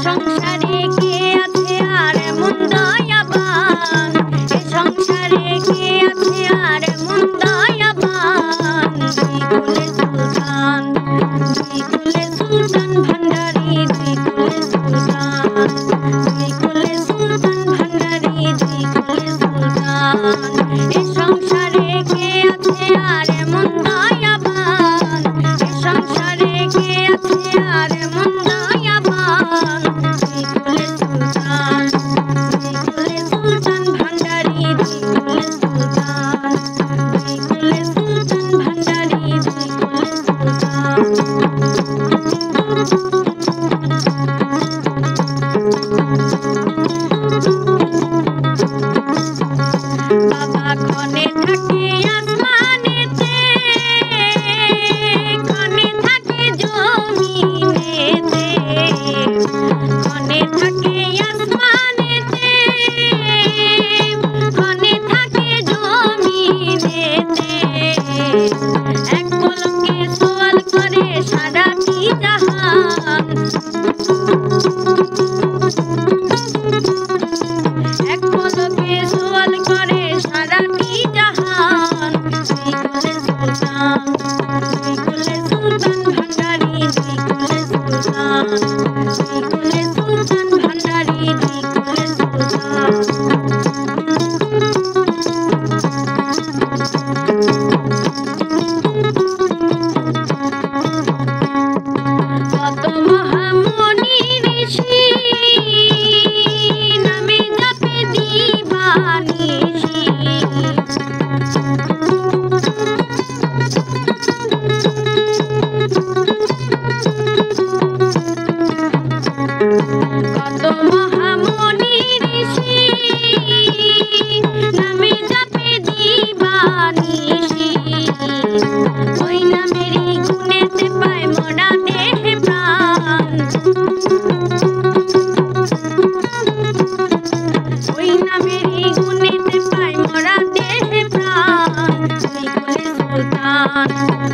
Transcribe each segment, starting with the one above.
সংসারে কে আছে আর মন দয়াবান, এ সংসারে কে আছে আর মন দয়াবান। দুই কুলে সুলতান, দুই কুলে সুলতান ভান্ডারী, দুই কুলে সুলতান, দুই কুলে সুলতান ভান্ডারী, দুই কুলে সুলতান। এ সংসারে কে আছে আর মন দয়াবান, এ সংসারে কে আছে আর মন দয়াবান। দুই কুলে সুলতান, দুই কুলে সুলতান ভান্ডারী, দুই কুলে সুলতান, দুই কুলে সুলতান ভান্ডারী, দুই কুলে সুলতান। বাবা ক্ষণে থাকে আসমানেতে, ক্ষণে থাকে জমিনেতে, ক্ষণে থাকে আসমানেতে, ক্ষণে থাকে জমিনেতে। এক পলকে সোয়াল করে সারাটি জাহান, এক পলকে সোয়াল করে সারাটি জাহান। দুই কুলে সুলতান, দুই কুলে সুলতান ভান্ডারী, দুই কুলে সুলতান, দুই কুলে সুলতান ভান্ডারী, দুই কুলে সুলতান। কত মহামুনি ঋষি নামে জপে দিবানিশি, কত মহামুনি ঋষি নামে জপে দিবানিশি। ওই নামেরই গুণেতে পায় মোরা দেহে প্রাণ, ওই নামেরই গুণেতে পায় মোরা দেহে প্রাণ। দুই কুলে সুলতান,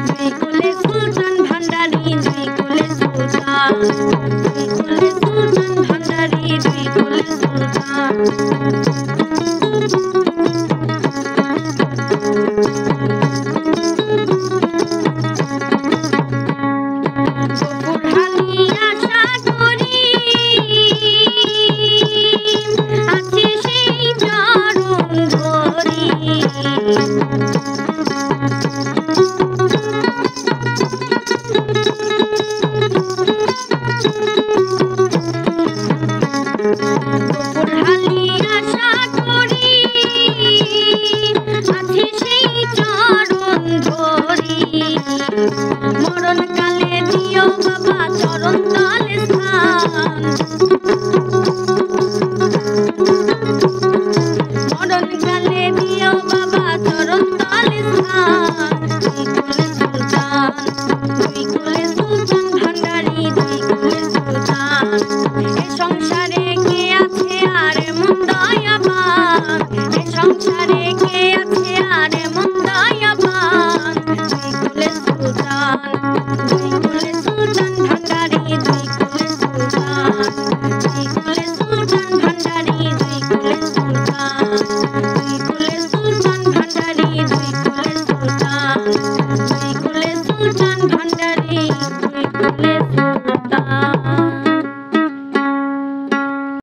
দুই কুলে সুলতান ভান্ডারী, দুই কুলে সুলতান, দুই কুলে সুলতান ভান্ডারী, দুই কুলে সুলতান। গফুর হালি আশা করি আছে সেই চরণ ধরি।